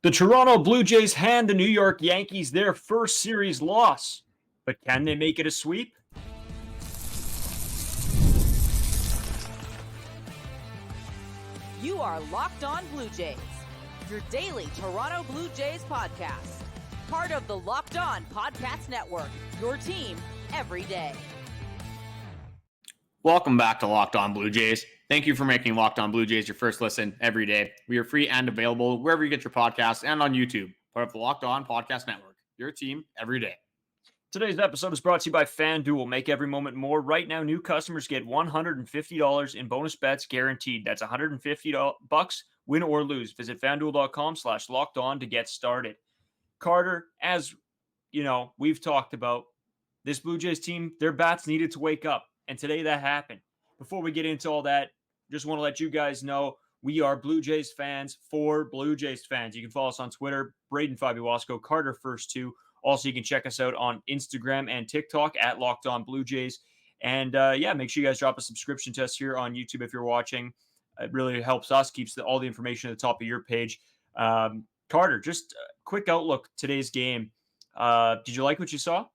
The Toronto Blue Jays hand the New York Yankees their first series loss, but can they make it a sweep? You are Locked On Blue Jays, your daily Toronto Blue Jays podcast. Part of the Locked On Podcast Network, your team every day. Welcome back to Locked On Blue Jays. Thank you for making Locked On Blue Jays your first listen every day. We are free and available wherever you get your podcasts and on YouTube. Part of the Locked On Podcast Network, your team every day. Today's episode is brought to you by FanDuel. Make every moment more. Right now, new customers get $150 in bonus bets guaranteed. That's $150 win or lose. Visit FanDuel.com/lockedon to get started. Carter, as you know, we've talked about this Blue Jays team, their bats needed to wake up. And today that happened. Before we get into all that, just want to let you guys know we are Blue Jays fans for Blue Jays fans. You can follow us on Twitter, Braden Fabiwasco, Carter First Two. Also, you can check us out on Instagram and TikTok at Locked On Blue Jays. And make sure you guys drop a subscription to us here on YouTube if you're watching. It really helps us, keeps all the information at the top of your page. Carter, just a quick outlook today's game. Did you like what you saw?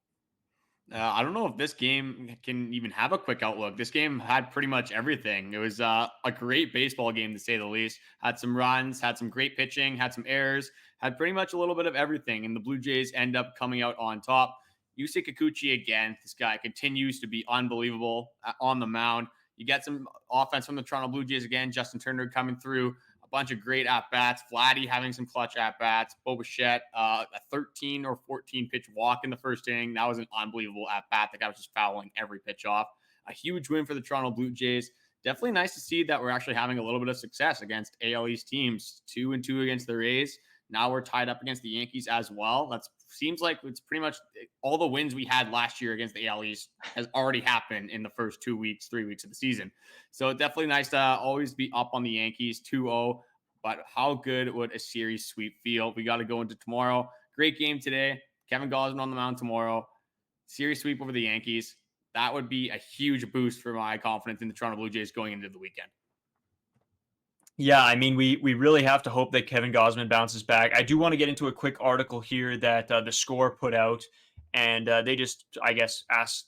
I don't know if this game can even have a quick outlook. This game had pretty much everything. It was a great baseball game, to say the least. Had some runs, had some great pitching, had some errors, had pretty much a little bit of everything. And the Blue Jays end up coming out on top. Yusei Kikuchi again. This guy continues to be unbelievable on the mound. You get some offense from the Toronto Blue Jays again. Justin Turner coming through. A bunch of great at-bats. Vladdy having some clutch at-bats. Bichette, a 13 or 14 pitch walk in the first inning. That was an unbelievable at-bat. The guy was just fouling every pitch off. A huge win for the Toronto Blue Jays. Definitely nice to see that we're actually having a little bit of success against AL East teams. 2-2 against the Rays. Now we're tied up against the Yankees as well. That seems like it's pretty much all the wins we had last year against the AL East has already happened in the first 3 weeks of the season. So definitely nice to always be up on the Yankees 2-0. But how good would a series sweep feel? We got to go into tomorrow. Great game today. Kevin Gausman on the mound tomorrow. Series sweep over the Yankees. That would be a huge boost for my confidence in the Toronto Blue Jays going into the weekend. Yeah, I mean, we really have to hope that Kevin Gausman bounces back. I do want to get into a quick article here that the Score put out, and they just, I guess, asked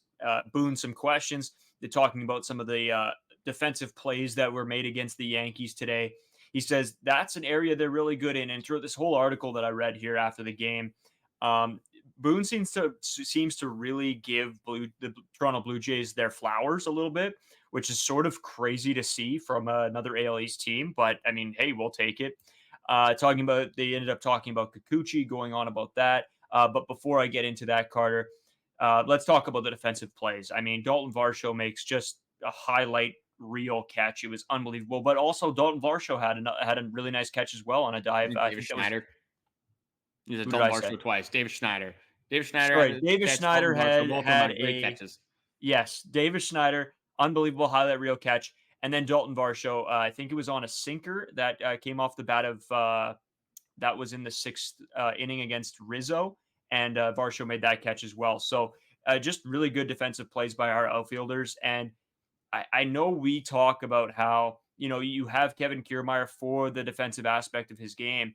Boone some questions. They're talking about some of the defensive plays that were made against the Yankees today. He says that's an area they're really good in. And throughout this whole article that I read here after the game, Boone seems to really give the Toronto Blue Jays their flowers a little bit, which is sort of crazy to see from another AL East team. But, I mean, hey, we'll take it. They ended up talking about Kikuchi, going on about that. But before I get into that, Carter, let's talk about the defensive plays. I mean, Dalton Varsho makes just a highlight reel catch. It was unbelievable. But also Dalton Varsho had a really nice catch as well on a dive. Davis Schneider. He was a Dalton Varsho twice. Davis Schneider. Davis Schneider had great catches. Yes, Davis Schneider, unbelievable highlight reel catch. And then Dalton Varsho, I think it was on a sinker that came off the bat of that was in the sixth inning against Rizzo. And Varsho made that catch as well. So just really good defensive plays by our outfielders. And I know we talk about how, you have Kevin Kiermaier for the defensive aspect of his game.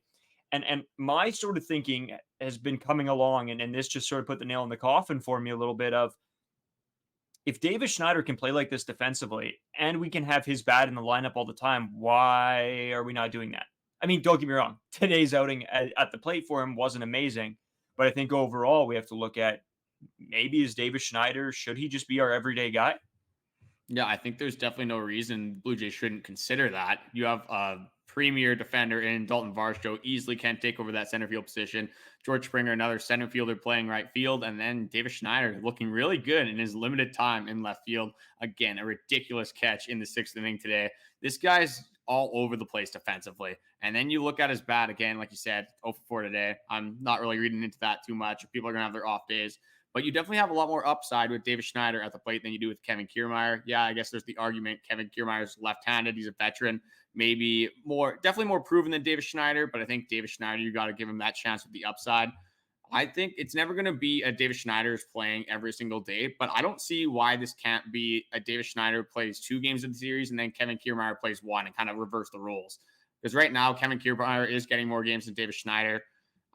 And my sort of thinking has been coming along, and this just sort of put the nail in the coffin for me a little bit of, if Davis Schneider can play like this defensively and we can have his bat in the lineup all the time, why are we not doing that? I mean, don't get me wrong. Today's outing at the plate for him wasn't amazing, but I think overall we have to look at maybe is Davis Schneider, should he just be our everyday guy? Yeah, I think there's definitely no reason Blue Jays shouldn't consider that. You have a premier defender in Dalton Varsho, easily can take over that center field position. George Springer, another center fielder playing right field. And then Davis Schneider looking really good in his limited time in left field. Again, a ridiculous catch in the sixth inning today. This guy's all over the place defensively. And then you look at his bat again, like you said, 0 for 4 today. I'm not really reading into that too much. People are going to have their off days. But you definitely have a lot more upside with Davis Schneider at the plate than you do with Kevin Kiermaier. Yeah, I guess there's the argument Kevin Kiermaier's left-handed. He's a veteran. Definitely more proven than Davis Schneider. But I think Davis Schneider, you got to give him that chance with the upside. I think it's never going to be a Davis Schneider's playing every single day. But I don't see why this can't be a Davis Schneider plays 2 games in the series and then Kevin Kiermaier plays 1 and kind of reverse the roles. Because right now, Kevin Kiermaier is getting more games than Davis Schneider.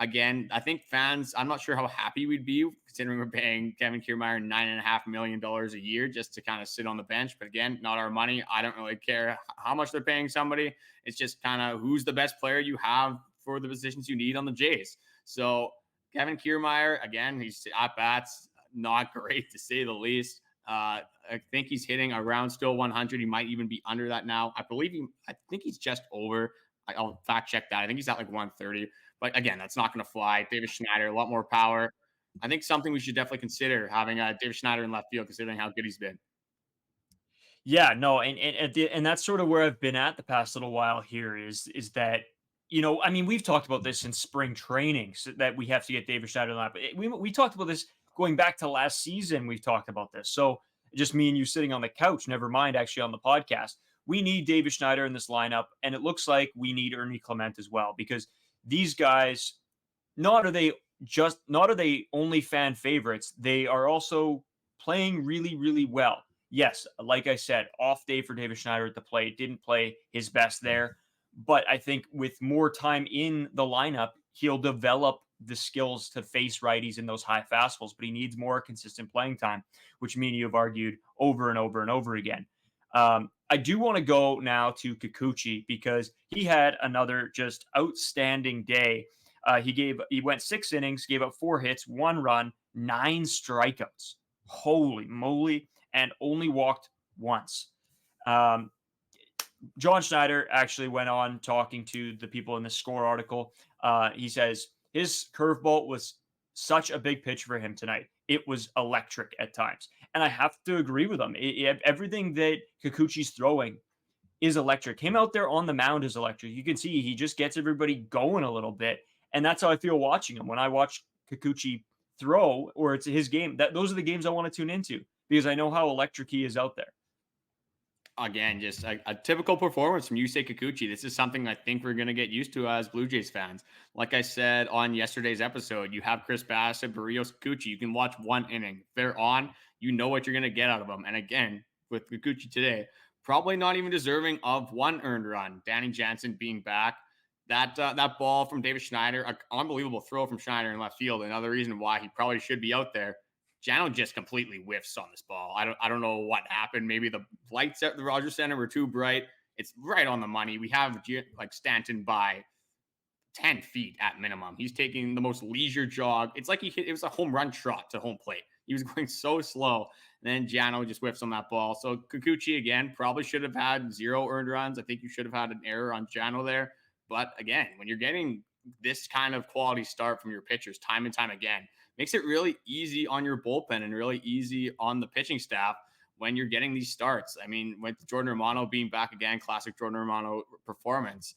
Again, I think fans, I'm not sure how happy we'd be considering we're paying Kevin Kiermaier $9.5 million a year just to kind of sit on the bench. But again, not our money. I don't really care how much they're paying somebody. It's just kind of who's the best player you have for the positions you need on the Jays. So Kevin Kiermaier, again, he's at bats, not great to say the least. I think he's hitting around still 100. He might even be under that now. I think he's just over. I'll fact check that. I think he's at like 130. But again, that's not going to fly. Davis Schneider, a lot more power. I think something we should definitely consider having Davis Schneider in left field, considering how good he's been. Yeah, no, and that's sort of where I've been at the past little while here is that I mean, we've talked about this in spring training so that we have to get David Schneider in the lineup. We talked about this going back to last season. We've talked about this. So just me and you sitting on the couch, never mind actually on the podcast. We need David Schneider in this lineup, and it looks like we need Ernie Clement as well because these guys, not are they only fan favorites, they are also playing really, really well. Yes, like I said, off day for David Schneider at the plate. Didn't play his best there. But I think with more time in the lineup, he'll develop the skills to face righties in those high fastballs, but he needs more consistent playing time, which me and you have argued over and over and over again. I do want to go now to Kikuchi because he had another just outstanding day. He went 6 innings, gave up 4 hits, 1 run, 9 strikeouts. Holy moly! And only walked once. Um, John Schneider actually went on talking to the people in the score article. He says his curveball was such a big pitch for him tonight. It was electric at times. And I have to agree with him. Everything that Kikuchi's throwing is electric. Him out there on the mound is electric. You can see he just gets everybody going a little bit. And that's how I feel watching him. When I watch Kikuchi throw or it's his game, those are the games I want to tune into because I know how electric he is out there. Again, just a typical performance from Yusei Kikuchi. This is something I think we're going to get used to as Blue Jays fans. Like I said on yesterday's episode, you have Chris Bassett, Barrios, Kikuchi. You can watch 1 inning. If they're on, you know what you're going to get out of them. And again, with Kikuchi today, probably not even deserving of 1 earned run. Danny Jansen being back. That ball from Davis Schneider, an unbelievable throw from Schneider in left field. Another reason why he probably should be out there. Jano just completely whiffs on this ball. I don't know what happened. Maybe the lights at the Rogers Center were too bright. It's right on the money. We have like Stanton by 10 feet at minimum. He's taking the most leisure jog. It's like it was a home run trot to home plate. He was going so slow. And then Jano just whiffs on that ball. So Kikuchi, again, probably should have had 0 earned runs. I think you should have had an error on Jano there. But again, when you're getting this kind of quality start from your pitchers time and time again, makes it really easy on your bullpen and really easy on the pitching staff when you're getting these starts. I mean, with Jordan Romano being back again, classic Jordan Romano performance,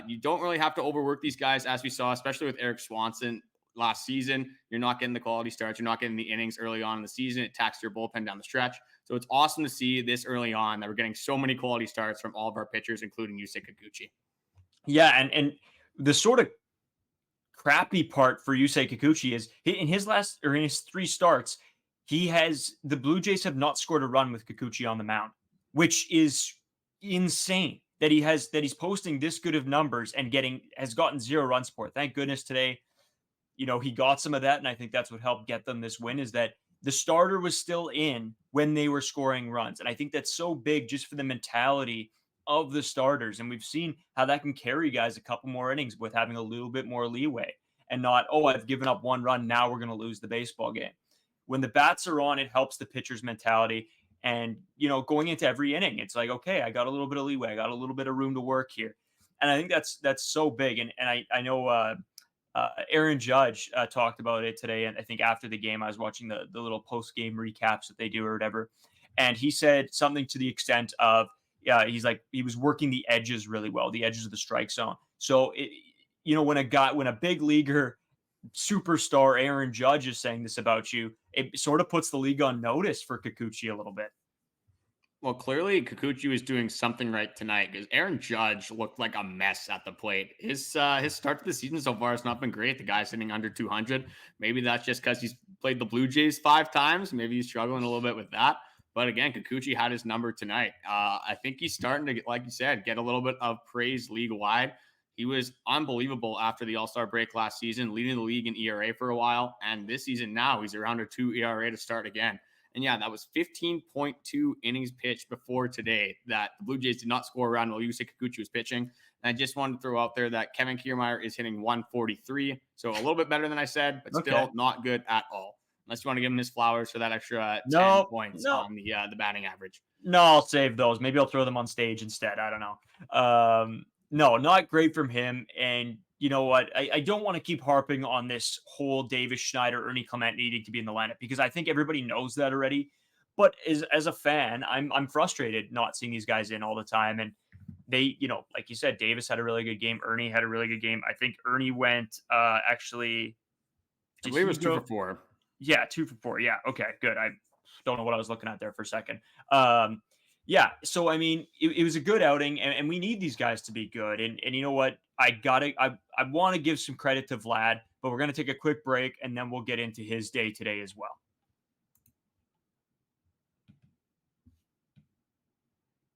you don't really have to overwork these guys as we saw, especially with Erik Swanson last season. You're not getting the quality starts. You're not getting the innings early on in the season. It taxed your bullpen down the stretch. So it's awesome to see this early on that we're getting so many quality starts from all of our pitchers, including Yusei Kikuchi. Yeah, and the sort of crappy part for Yusei Kikuchi is in his 3 starts, the Blue Jays have not scored a run with Kikuchi on the mound, which is insane that he's posting this good of numbers and has gotten 0 run support. Thank goodness today, he got some of that, and I think that's what helped get them this win is that the starter was still in when they were scoring runs. And I think that's so big just for the mentality of the starters. And we've seen how that can carry guys a couple more innings with having a little bit more leeway and not, I've given up 1 run. Now we're going to lose the baseball game. When the bats are on, it helps the pitcher's mentality. And, going into every inning, it's like, okay, I got a little bit of leeway. I got a little bit of room to work here. And I think that's so big. And I know Aaron Judge talked about it today. And I think after the game, I was watching the little post-game recaps that they do or whatever. And he said something to the extent of, he's like, he was working the edges really well, the edges of the strike zone. So, when a big leaguer superstar Aaron Judge is saying this about you, it sort of puts the league on notice for Kikuchi a little bit. Well, clearly Kikuchi was doing something right tonight because Aaron Judge looked like a mess at the plate. His start to the season so far has not been great. The guy's hitting under 200. Maybe that's just because he's played the Blue Jays 5 times. Maybe he's struggling a little bit with that. But again, Kikuchi had his number tonight. I think he's starting to, like you said, get a little bit of praise league wide. He was unbelievable after the All-Star break last season, leading the league in ERA for a while. And this season now, he's around a 2 ERA to start again. And yeah, that was 15.2 innings pitched before today that the Blue Jays did not score around while Yusei Kikuchi was pitching. And I just wanted to throw out there that Kevin Kiermaier is hitting 143. So a little bit better than I said, but still not good at all. Unless you want to give him his flowers for that extra 10 points on the batting average. No, I'll save those. Maybe I'll throw them on stage instead. I don't know. No, not great from him. And you know what? I don't want to keep harping on this whole Davis Schneider, Ernie Clement needing to be in the lineup because I think everybody knows that already. But as a fan, I'm frustrated not seeing these guys in all the time. And they, like you said, Davis had a really good game. Ernie had a really good game. I think Ernie went actually. I believe it was 2 for 4. Yeah, 2 for 4. Yeah. Okay, good. I don't know what I was looking at there for a second. Yeah. So, I mean, it was a good outing and we need these guys to be good. And you know what? I want to give some credit to Vlad, but we're going to take a quick break and then we'll get into his day today as well.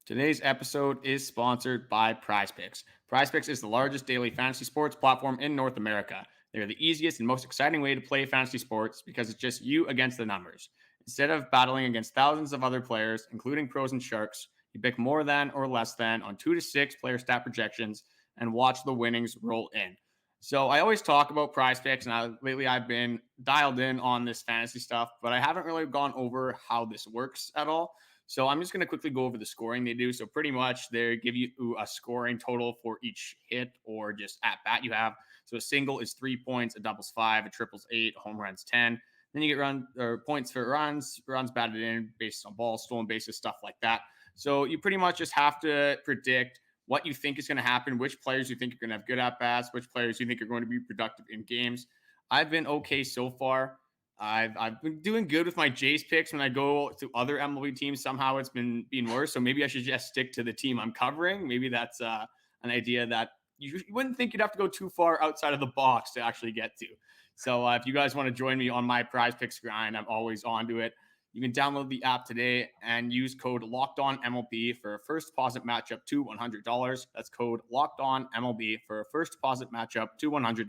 Today's episode is sponsored by PrizePicks. PrizePicks is the largest daily fantasy sports platform in North America. They're the easiest and most exciting way to play fantasy sports because it's just you against the numbers. Instead of battling against thousands of other players, including pros and sharks, you pick more than or less than on 2 to 6 player stat projections and watch the winnings roll in. So I always talk about PrizePicks, and lately I've been dialed in on this fantasy stuff, but I haven't really gone over how this works at all. So I'm just going to quickly go over the scoring they do. So pretty much they give you a scoring total for each hit or just at bat you have. So a single is 3 points, a double's 5, a triple's 8, a home run's 10. Then you get points for runs batted in based on balls, stolen bases, stuff like that. So you pretty much just have to predict what you think is going to happen, which players you think are going to have good at bats, which players you think are going to be productive in games. I've been okay so far. I've been doing good with my Jays picks. When I go to other MLB teams, somehow it's been being worse. So maybe I should just stick to the team I'm covering. Maybe that's an idea that you wouldn't think you'd have to go too far outside of the box to actually get to. So if you guys want to join me on my PrizePicks grind, I'm always on to it. You can download the app today and use code LOCKEDONMLB for a first deposit matchup to $100. That's code LOCKEDONMLB for a first deposit matchup to $100.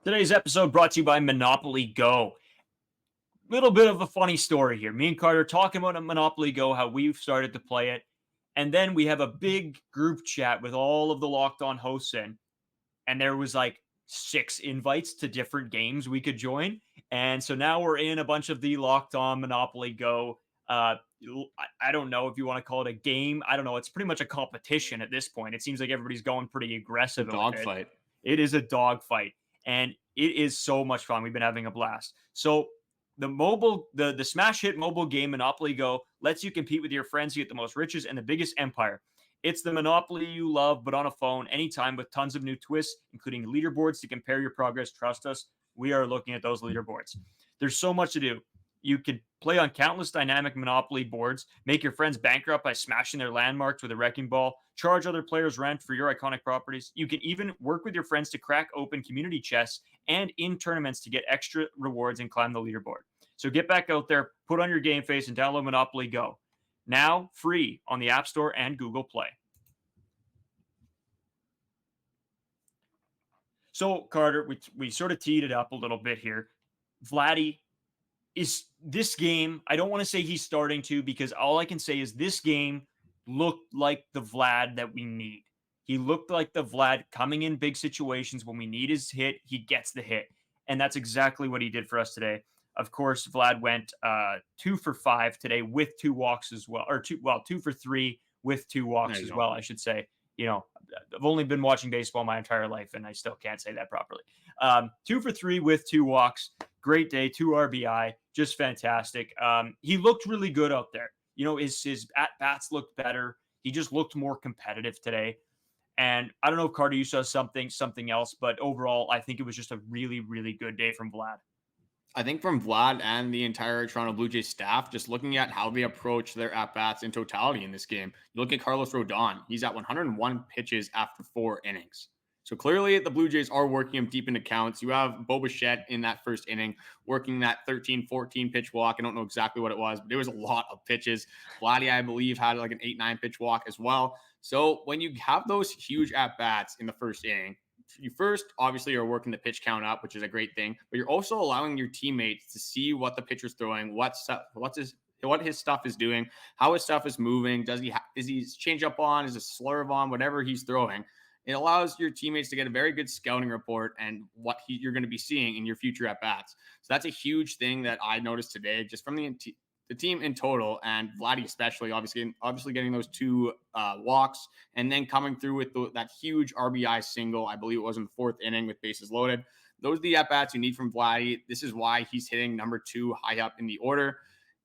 Today's episode brought to you by Monopoly Go. Little bit of a funny story here. Me and Carter talking about Monopoly Go, how we've started to play it. And then we have a big group chat with all of the Locked On hosts in. And there was like 6 invites to different games we could join. And so now we're in a bunch of the Locked On Monopoly Go. I don't know if you want to call it a game. I don't know. It's pretty much a competition at this point. It seems like everybody's going pretty aggressive. Dogfight. It is a dogfight. And it is so much fun. We've been having a blast. So the smash hit mobile game Monopoly Go lets you compete with your friends to get the most riches and the biggest empire. It's the Monopoly you love, but on a phone anytime with tons of new twists, including leaderboards to compare your progress. Trust us, we are looking at those leaderboards. There's so much to do. You could play on countless dynamic Monopoly boards, make your friends bankrupt by smashing their landmarks with a wrecking ball, charge other players rent for your iconic properties. You can even work with your friends to crack open community chests and in tournaments to get extra rewards and climb the leaderboard. So get back out there, put on your game face, and download Monopoly Go. Now free on the App Store and Google Play. So, Carter, we sort of teed it up a little bit here. Vladdy is this game. I don't want to say he's starting to, because all I can say is this game looked like the Vlad that we need. He looked like the Vlad coming in big situations. When we need his hit, he gets the hit. And that's exactly what he did for us today. Of course, Vlad went 2 for 5 today with 2 walks as well. Or 2 for 3 with 2 walks as well, I should say. You know, I've only been watching baseball my entire life, and I still can't say that properly. 2 for 3 with 2 walks. Great day, 2 RBI. Just fantastic. He looked really good out there. You know, his at-bats looked better. He just looked more competitive today. And I don't know if Carter, you saw something else, but overall, I think it was just a really, really good day from Vlad. I think from Vlad and the entire Toronto Blue Jays staff, just looking at how they approach their at-bats in totality in this game. You look at Carlos Rodon. He's at 101 pitches after 4 innings. So clearly the Blue Jays are working him deep into counts. You have Bichette in that first inning working that 13, 14 pitch walk. I don't know exactly what it was, but it was a lot of pitches. Vladdy, I believe, had like an 8-9 pitch walk as well. So when you have those huge at-bats in the first inning, you first obviously are working the pitch count up, which is a great thing, but you're also allowing your teammates to see what the pitcher's throwing, what his stuff is doing, how his stuff is moving. Is he change up on? Is a slurve on? Whatever he's throwing. It allows your teammates to get a very good scouting report and what you're going to be seeing in your future at bats. So that's a huge thing that I noticed today, just from the team in total, and Vladdy especially. Obviously getting those 2 walks, and then coming through with that huge RBI single. I believe it was in the 4th inning with bases loaded. Those are the at bats you need from Vladdy. This is why he's hitting number 2 high up in the order.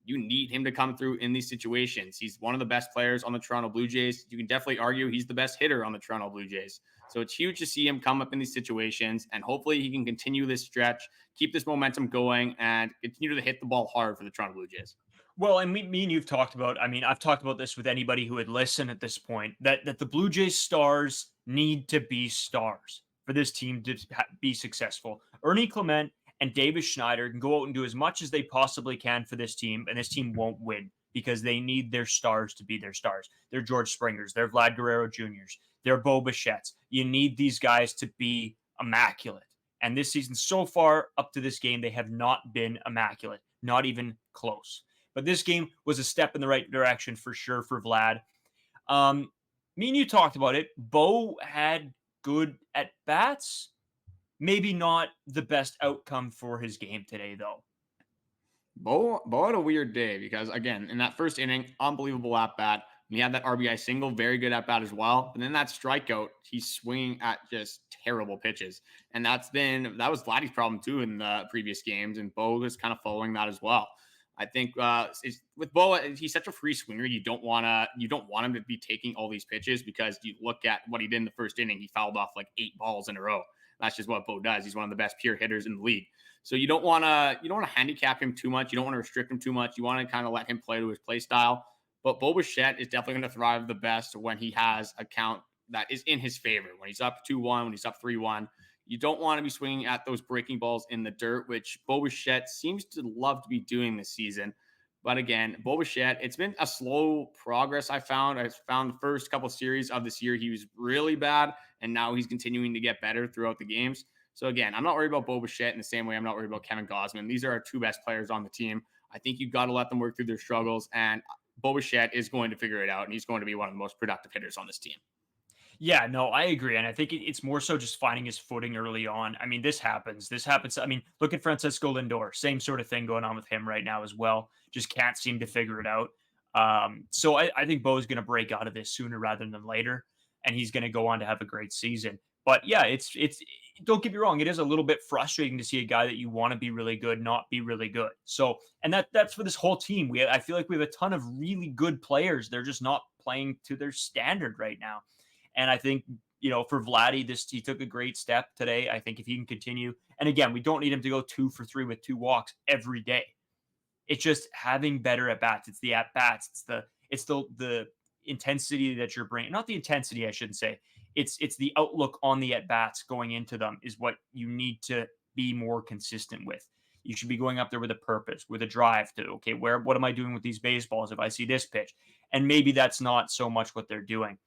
You need him to come through in these situations. He's one of the best players on the Toronto Blue Jays. You can definitely argue he's the best hitter on the Toronto Blue Jays. So it's huge to see him come up in these situations, and hopefully he can continue this stretch, keep this momentum going, and continue to hit the ball hard for the Toronto Blue Jays. Well, and me and you've talked about, I mean, I've talked about this with anybody who would listen at this point, that the Blue Jays stars need to be stars for this team to be successful. Ernie Clement and Davis Schneider can go out and do as much as they possibly can for this team, and this team won't win because they need their stars to be their stars. They're George Springers, they're Vlad Guerrero Juniors, they're Bichettes. You need these guys to be immaculate. And this season, so far up to this game, they have not been immaculate, not even close. But this game was a step in the right direction for sure for Vlad. Me and you talked about it. Bo had good at bats. Maybe not the best outcome for his game today, though. Bo had a weird day because, again, in that first inning, unbelievable at bat. And he had that RBI single, very good at bat as well. And then that strikeout, he's swinging at just terrible pitches. And that was Vladdy's problem too in the previous games. And Bo was kind of following that as well. I think with Bo, he's such a free swinger. You don't want him to be taking all these pitches, because you look at what he did in the first inning. He fouled off like 8 balls in a row. That's just what Bo does. He's one of the best pure hitters in the league. So you don't want to handicap him too much. You don't want to restrict him too much. You want to kind of let him play to his play style. But Bichette is definitely going to thrive the best when he has a count that is in his favor. When he's up 2-1, when he's up 3-1, you don't want to be swinging at those breaking balls in the dirt, which Bichette seems to love to be doing this season. But again, Bichette, it's been a slow progress. I found the first couple series of this year, he was really bad, and now he's continuing to get better throughout the games. So again, I'm not worried about Bichette in the same way I'm not worried about Kevin Gausman. These are our 2 best players on the team. I think you've got to let them work through their struggles, and Bichette is going to figure it out, and he's going to be one of the most productive hitters on this team. Yeah, no, I agree. And I think it's more so just finding his footing early on. I mean, this happens. I mean, look at Francisco Lindor. Same sort of thing going on with him right now as well. Just can't seem to figure it out. So I think Bo's going to break out of this sooner rather than later, and he's going to go on to have a great season. But yeah, it's don't get me wrong, it is a little bit frustrating to see a guy that you want to be really good not be really good. So, and that's for this whole team. I feel like we have a ton of really good players. They're just not playing to their standard right now. And I think, for Vladdy, he took a great step today. I think if he can continue, and again, we don't need him to go 2 for 3 with 2 walks every day. It's just having better at bats. It's the at bats. It's the intensity that you're bringing. Not the intensity, I shouldn't say. It's the outlook on the at bats going into them is what you need to be more consistent with. You should be going up there with a purpose, with a drive to, okay, what am I doing with these baseballs if I see this pitch? And maybe that's not so much what they're doing.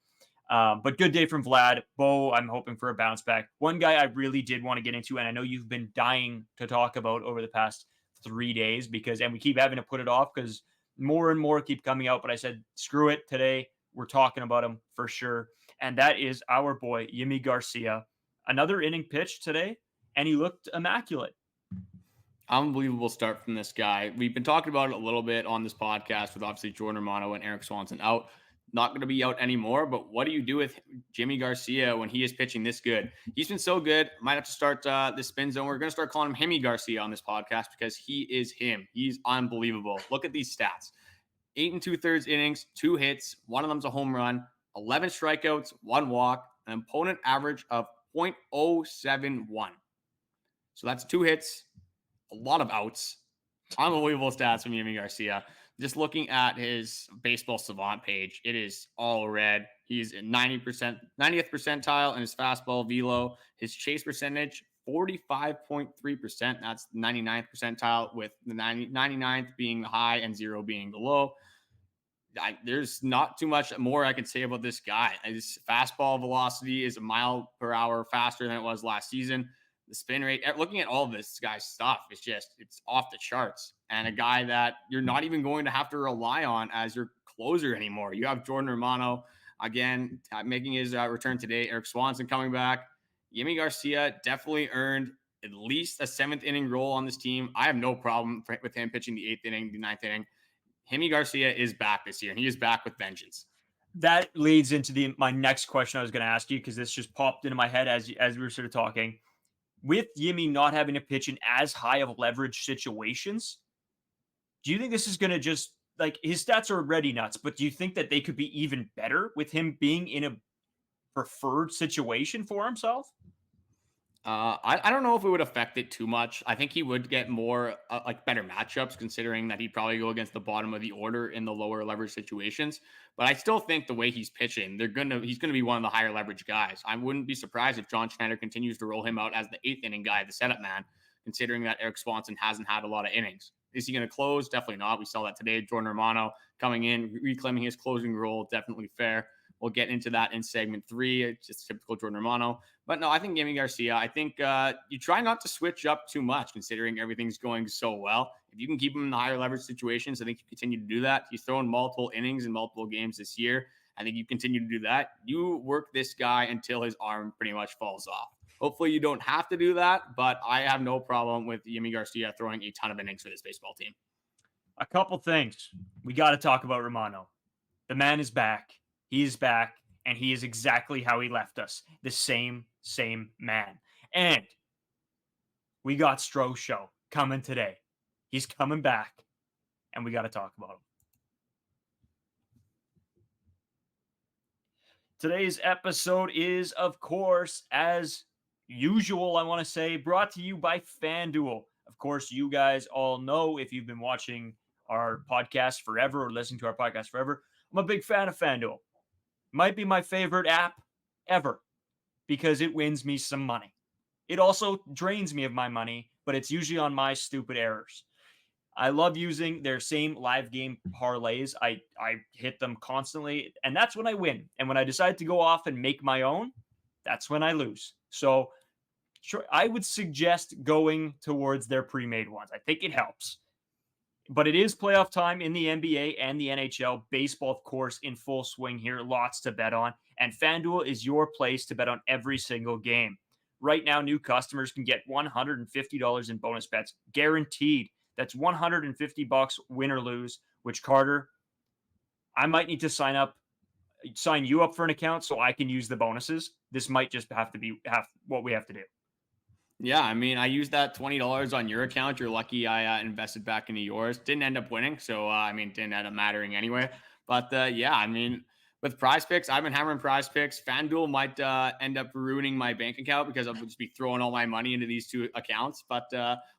But good day from Vlad. Bo, I'm hoping for a bounce back. One guy I really did want to get into, and I know you've been dying to talk about over the past 3 days, and we keep having to put it off because more and more keep coming out. But I said, screw it today. We're talking about him for sure. And that is our boy, Yimi Garcia. Another inning pitch today, and he looked immaculate. Unbelievable start from this guy. We've been talking about it a little bit on this podcast with obviously Jordan Romano and Erik Swanson out. Not going to be out anymore, but what do you do with Yimi Garcia when he is pitching this good? He's been so good. Might have to start this spin zone. We're going to start calling him Yimi Garcia on this podcast because he is him. He's unbelievable. Look at these stats. 8 2/3 innings, 2 hits, one of them's a home run, 11 strikeouts, 1 walk, an opponent average of .071. So that's 2 hits, a lot of outs. Unbelievable stats from Yimi Garcia. Just looking at his baseball savant page, it is all red. He's in 90th percentile in his fastball velo. His chase percentage, 45.3%. That's 99th percentile, with the 99th being the high and 0 being the low. There's not too much more I can say about this guy. His fastball velocity is a mile per hour faster than it was last season. The spin rate, looking at all of this guy's stuff, it's off the charts. And a guy that you're not even going to have to rely on as your closer anymore. You have Jordan Romano again making his return today. Erik Swanson coming back. Yimi Garcia definitely earned at least a 7th inning role on this team. I have no problem with him pitching the 8th inning, the 9th inning. Yimi Garcia is back this year, and he is back with vengeance. That leads into my next question I was going to ask you, because this just popped into my head as we were sort of talking. With Yimi not having to pitch in as high of leverage situations, do you think this is going to just, like, his stats are already nuts, but do you think that they could be even better with him being in a preferred situation for himself? I don't know if it would affect it too much. I think he would get more better matchups, considering that he'd probably go against the bottom of the order in the lower leverage situations. But I still think the way he's pitching, he's gonna be one of the higher leverage guys. I wouldn't be surprised if John Schneider continues to roll him out as the 8th inning guy, the setup man, considering that Erik Swanson hasn't had a lot of innings. Is he going to close? Definitely not. We saw that today. Jordan Romano coming in, reclaiming his closing role. Definitely fair. We'll get into that in segment 3. It's just typical Jordan Romano. But no, I think Yimi Garcia, I think you try not to switch up too much, considering everything's going so well. If you can keep him in the higher leverage situations, I think you continue to do that. He's thrown multiple innings in multiple games this year. I think you continue to do that. You work this guy until his arm pretty much falls off. Hopefully you don't have to do that, but I have no problem with Yimi Garcia throwing a ton of innings for this baseball team. A couple things. We got to talk about Romano. The man is back. He is back, and he is exactly how he left us. The same man. And we got Stroh Show coming today. He's coming back, and we got to talk about him. Today's episode is, of course, as usual, I want to say, brought to you by FanDuel. Of course, you guys all know, if you've been watching our podcast forever or listening to our podcast forever, I'm a big fan of FanDuel. Might be my favorite app ever because it wins me some money. It also drains me of my money, but it's usually on my stupid errors. I love using their same live game parlays. I hit them constantly, and that's when I win. And when I decide to go off and make my own, that's when I lose. So sure, I would suggest going towards their pre-made ones. I think it helps. But it is playoff time in the NBA and the NHL. Baseball, of course, in full swing here. Lots to bet on. And FanDuel is your place to bet on every single game. Right now, new customers can get $150 in bonus bets, guaranteed. That's $150 win or lose, which, Carter, I might need to sign you up for an account so I can use the bonuses. This might just have to be what we have to do. Yeah, I mean, I used that $20 on your account. You're lucky I invested back into yours. Didn't end up winning, so didn't end up mattering anyway. But yeah, I mean, with Prize Picks, I've been hammering Prize Picks. FanDuel might end up ruining my bank account because I'll just be throwing all my money into these two accounts. But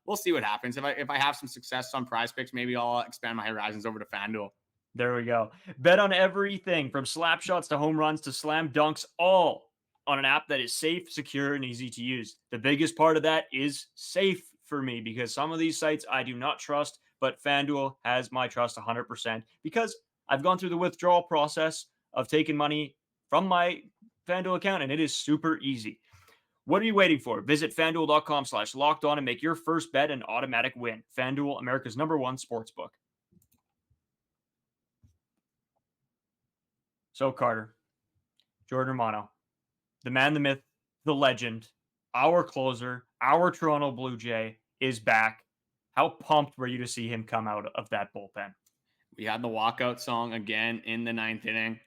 we'll see what happens. If I have some success on Prize Picks, maybe I'll expand my horizons over to FanDuel. There we go. Bet on everything from slap shots to home runs to slam dunks, all on an app that is safe, secure, and easy to use. The biggest part of that is safe for me, because some of these sites I do not trust, but FanDuel has my trust 100% because I've gone through the withdrawal process of taking money from my FanDuel account, and it is super easy. What are you waiting for? Visit FanDuel.com/lockedon and make your first bet an automatic win. FanDuel, America's #1 sportsbook. So, Carter, Jordan Romano, the man, the myth, the legend, our closer, our Toronto Blue Jay is back. How pumped were you to see him come out of that bullpen? We had the walkout song again in the 9th inning.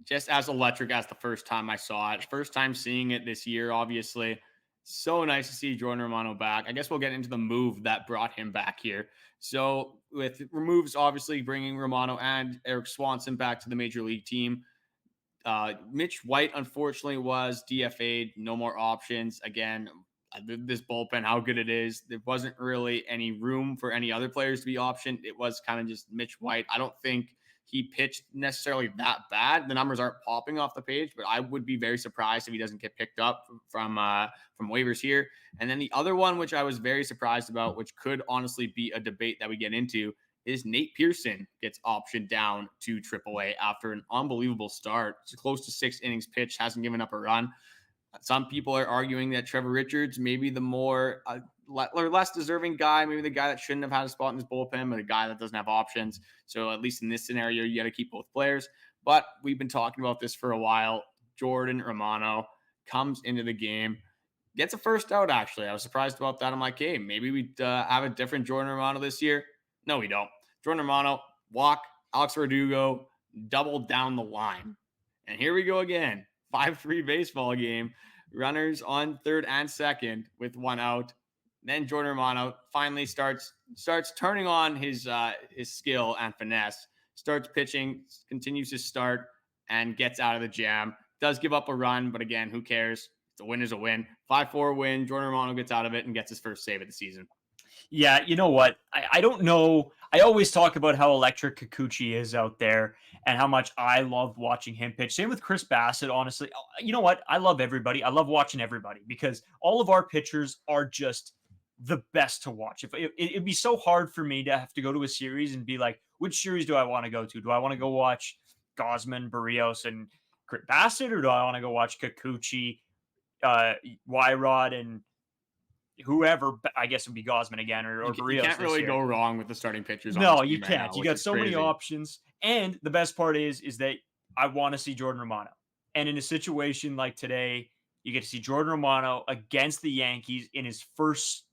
Just as electric as the first time I saw it. First time seeing it this year, obviously. So nice to see Jordan Romano back. I guess we'll get into the move that brought him back here. So with moves, obviously bringing Romano and Erik Swanson back to the major league team. Mitch White, unfortunately, was DFA'd. No more options. Again, this bullpen, how good it is. There wasn't really any room for any other players to be optioned. It was kind of just Mitch White. I don't think he pitched necessarily that bad. The numbers aren't popping off the page, but I would be very surprised if he doesn't get picked up from waivers here. And then the other one, which I was very surprised about, which could honestly be a debate that we get into, is Nate Pearson gets optioned down to AAA after an unbelievable start. It's close to 6 innings pitched, hasn't given up a run. Some people are arguing that Trevor Richards may be the more or less deserving guy, maybe the guy that shouldn't have had a spot in his bullpen, but a guy that doesn't have options. So at least in this scenario, you got to keep both players. But we've been talking about this for a while. Jordan Romano comes into the game, gets a first out, actually. I was surprised about that. I'm like, hey, maybe we have a different Jordan Romano this year. No, we don't. Jordan Romano, walk, Alex Verdugo, double down the line. And here we go again. 5-3 baseball game. Runners on third and second with 1 out. Then Jordan Romano finally starts turning on his skill and finesse. Starts pitching, continues to start, and gets out of the jam. Does give up a run, but again, who cares? The win is a win. 5-4 win. Jordan Romano gets out of it and gets his first save of the season. Yeah, you know what? I don't know. I always talk about how electric Kikuchi is out there and how much I love watching him pitch. Same with Chris Bassett, honestly. You know what? I love everybody. I love watching everybody because all of our pitchers are just the best to watch. It'd be so hard for me to have to go to a series and be like, which series do I want to go to? Do I want to go watch Gausman, Barrios, and Chris Bassett, or do I want to go watch Kikuchi, Wyrod, and whoever? I guess it would be Gausman again, or you Barrios. Can't really go wrong with the starting pitchers. No, you can't. Right now, you got so many options, and the best part is that I want to see Jordan Romano. And in a situation like today, you get to see Jordan Romano against the Yankees in his first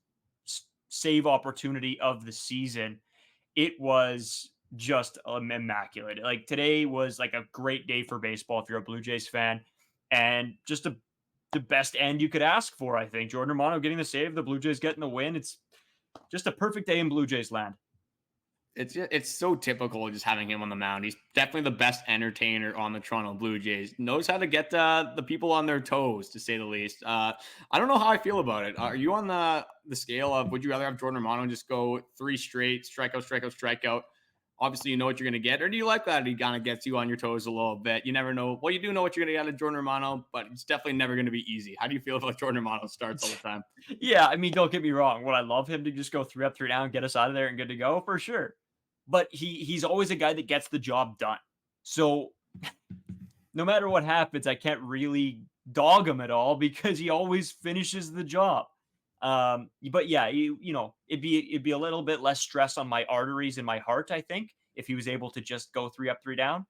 save opportunity of the season. It was just immaculate. Like today was like a great day for baseball if you're a Blue Jays fan, and just the best end you could ask for. I think Jordan Romano getting the save, the Blue Jays getting the win. It's just a perfect day in Blue Jays land. It's so typical just having him on the mound. He's definitely the best entertainer on the Toronto Blue Jays. Knows how to get the people on their toes, to say the least. I don't know how I feel about it. Are you on the scale of would you rather have Jordan Romano just go 3 straight, strikeout, strikeout, strikeout? Obviously, you know what you're going to get. Or do you like that he kind of gets you on your toes a little bit? You never know. Well, you do know what you're going to get out of Jordan Romano, but it's definitely never going to be easy. How do you feel about Jordan Romano starts all the time? Yeah, I mean, don't get me wrong. Would I love him to just go 3 up, 3 down, get us out of there and good to go? For sure. But he's always a guy that gets the job done. So no matter what happens, I can't really dog him at all because he always finishes the job. But yeah, you know, it'd be a little bit less stress on my arteries and my heart, I think, if he was able to just go 3 up, 3 down.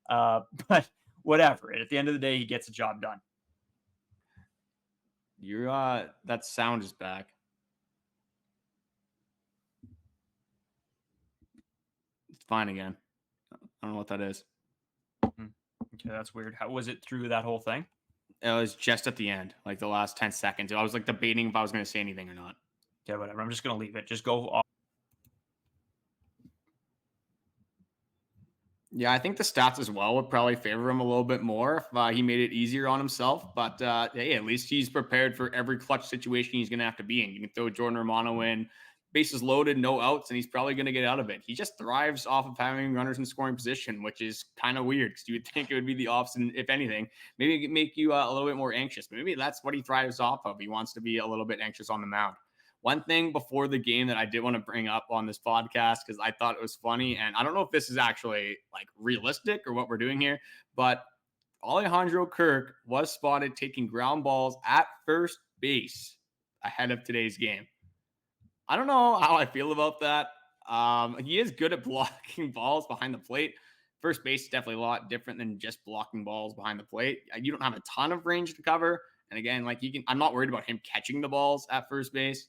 But whatever. At the end of the day, he gets the job done. That sound is back. It's fine again. I don't know what that is. Okay, that's weird. How was it through that whole thing? It was just at the end, like the last 10 seconds. I was like debating if I was going to say anything or not. Yeah, whatever. I'm just going to leave it. Just go off. Yeah, I think the stats as well would probably favor him a little bit more if he made it easier on himself. But hey, at least he's prepared for every clutch situation he's going to have to be in. You can throw Jordan Romano in, bases loaded, no outs, and he's probably going to get out of it. He just thrives off of having runners in scoring position, which is kind of weird because you would think it would be the opposite, if anything. Maybe it could make you a little bit more anxious. But maybe that's what he thrives off of. He wants to be a little bit anxious on the mound. One thing before the game that I did want to bring up on this podcast because I thought it was funny, and I don't know if this is actually like realistic or what we're doing here, but Alejandro Kirk was spotted taking ground balls at first base ahead of today's game. I don't know how I feel about that. He is good at blocking balls behind the plate. First base is definitely a lot different than just blocking balls behind the plate. You don't have a ton of range to cover. And again, like I'm not worried about him catching the balls at first base.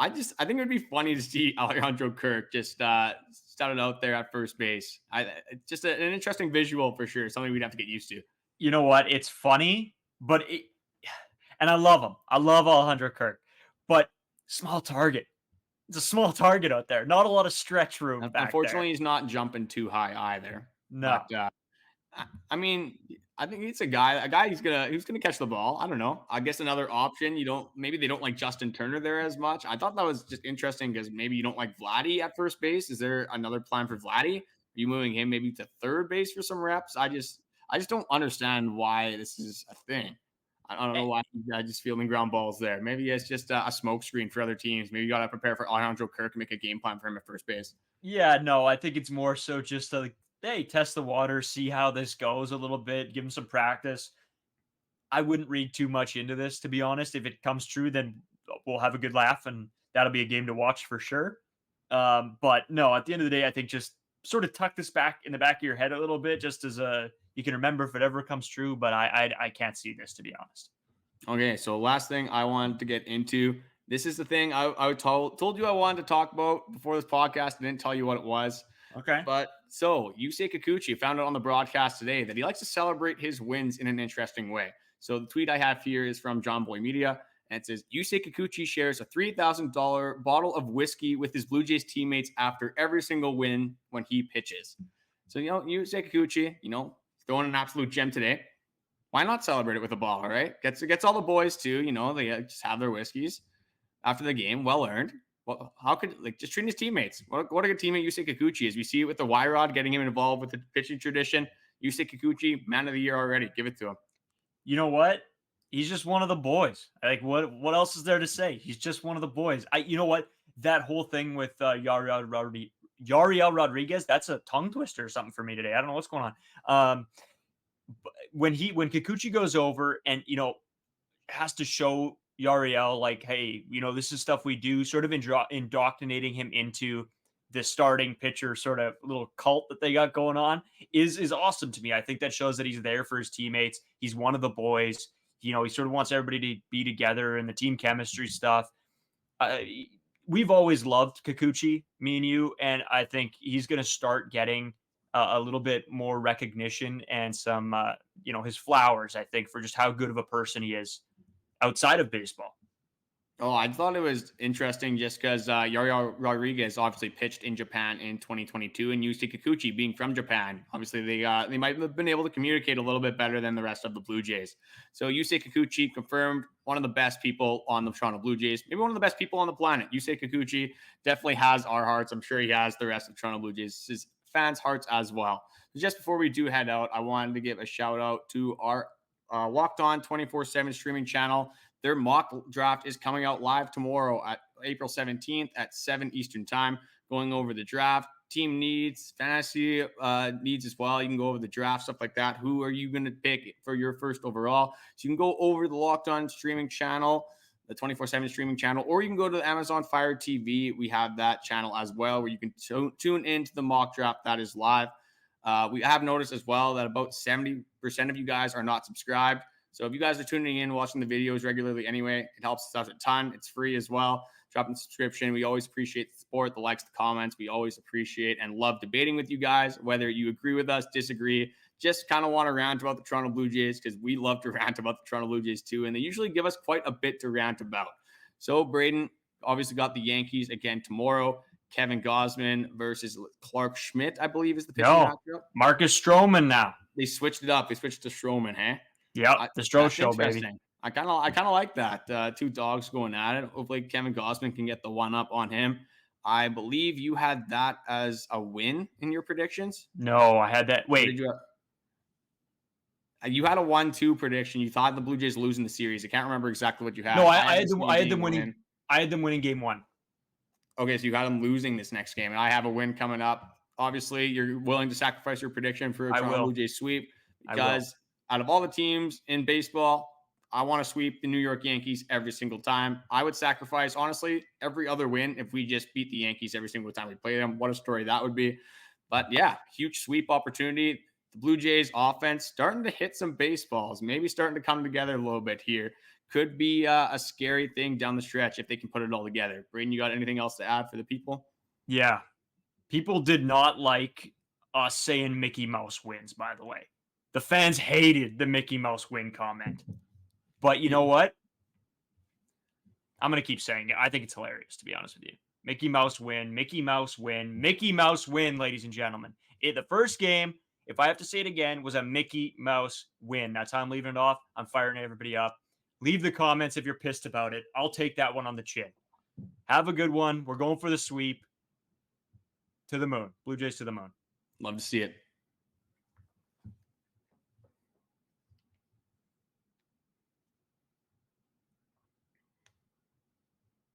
I think it would be funny to see Alejandro Kirk just started out there at first base. Just an interesting visual for sure. Something we'd have to get used to. You know what? It's funny, and I love him. I love Alejandro Kirk, but small target. It's a small target out there. Not a lot of stretch room. Unfortunately, he's not jumping too high either. No. But, I mean, I think it's a guy who's gonna catch the ball. I don't know. I guess another option. Maybe they don't like Justin Turner there as much. I thought that was just interesting because maybe you don't like Vladdy at first base. Is there another plan for Vladdy? Are you moving him maybe to third base for some reps? I just don't understand why this is a thing. I don't know why he's just fielding ground balls there. Maybe it's just a smoke screen for other teams. Maybe you got to prepare for Alejandro Kirk and make a game plan for him at first base. Yeah, no, I think it's more so just to, like, hey, test the water, see how this goes a little bit, give him some practice. I wouldn't read too much into this, to be honest. If it comes true, then we'll have a good laugh, and that'll be a game to watch for sure. But no, at the end of the day, I think just sort of tuck this back in the back of your head a little bit, just as a you can remember if it ever comes true. But I can't see this, to be honest. Okay, so last thing I wanted to get into. This is the thing I told you I wanted to talk about before this podcast. I didn't tell you what it was. Okay. But so Yusei Kikuchi found out on the broadcast today that he likes to celebrate his wins in an interesting way. So the tweet I have here is from John Boy Media, and it says Yusei Kikuchi shares a $3,000 bottle of whiskey with his Blue Jays teammates after every single win when he pitches. So, Yusei Kikuchi, throwing an absolute gem today. Why not celebrate it with a bottle, right? Gets all the boys too, they just have their whiskeys after the game, well earned. Well, how could just treating his teammates? What a good teammate Yusei Kikuchi is. We see it with the Y-Rod getting him involved with the pitching tradition. Yusei Kikuchi, man of the year already. Give it to him. You know what? He's just one of the boys. Like, what else is there to say? He's just one of the boys. You know what? That whole thing with Yariel Rodriguez, that's a tongue twister or something for me today. I don't know what's going on. When Kikuchi goes over and has to show Yariel, like, hey, this is stuff we do, sort of indoctrinating him into the starting pitcher sort of little cult that they got going on is awesome to me. I think that shows that he's there for his teammates. He's one of the boys. He sort of wants everybody to be together and the team chemistry stuff. We've always loved Kikuchi, me and you, and I think he's going to start getting a little bit more recognition and some, his flowers, I think, for just how good of a person he is outside of baseball. Oh, I thought it was interesting just because Yariel Rodriguez obviously pitched in Japan in 2022, and Yusei Kikuchi being from Japan, obviously they might have been able to communicate a little bit better than the rest of the Blue Jays. So Yusei Kikuchi confirmed one of the best people on the Toronto Blue Jays, maybe one of the best people on the planet. Yusei Kikuchi definitely has our hearts. I'm sure he has the rest of Toronto Blue Jays, his fans' hearts as well. Just before we do head out, I wanted to give a shout out to our Locked On 24/7 streaming channel. Their mock draft is coming out live tomorrow at April 17th at 7 Eastern time, going over the draft, team needs, fantasy needs as well. You can go over the draft, stuff like that. Who are you going to pick for your first overall? So you can go over the Locked On streaming channel, the 24/7 streaming channel, or you can go to the Amazon Fire TV. We have that channel as well where you can tune into the mock draft that is live. We have noticed as well that about 70% of you guys are not subscribed. So if you guys are tuning in, watching the videos regularly anyway, it helps us out a ton. It's free as well. Drop a subscription. We always appreciate the support, the likes, the comments. We always appreciate and love debating with you guys, whether you agree with us, disagree, just kind of want to rant about the Toronto Blue Jays because we love to rant about the Toronto Blue Jays too, and they usually give us quite a bit to rant about. So Braden obviously got the Yankees again tomorrow. Kevin Gausman versus Clark Schmidt, I believe, is the pitching matchup. Marcus Stroman now. They switched it up. They switched to Stroman, hey? Yeah, the Stro Show, baby. I kind of like that. Two dogs going at it. Hopefully Kevin Gausman can get the one up on him. I believe you had that as a win in your predictions. No, I had that. Wait, did you have? You had a 1-2 prediction. You thought the Blue Jays losing the series. I can't remember exactly what you had. No, I had them winning. I had them winning game one. Okay, so you got them losing this next game, and I have a win coming up. Obviously, you're willing to sacrifice your prediction for a Toronto Blue Jays sweep because out of all the teams in baseball, I want to sweep the New York Yankees every single time. I would sacrifice, honestly, every other win if we just beat the Yankees every single time we play them. What a story that would be. But yeah, huge sweep opportunity. The Blue Jays offense starting to hit some baseballs, maybe starting to come together a little bit here. Could be a scary thing down the stretch if they can put it all together. Braden, you got anything else to add for the people? Yeah. People did not like us saying Mickey Mouse wins, by the way. The fans hated the Mickey Mouse win comment. But you know what? I'm going to keep saying it. I think it's hilarious, to be honest with you. Mickey Mouse win, Mickey Mouse win, Mickey Mouse win, ladies and gentlemen. The first game, if I have to say it again, was a Mickey Mouse win. That's how I'm leaving it off. I'm firing everybody up. Leave the comments if you're pissed about it. I'll take that one on the chin. Have a good one. We're going for the sweep. To the moon. Blue Jays to the moon. Love to see it.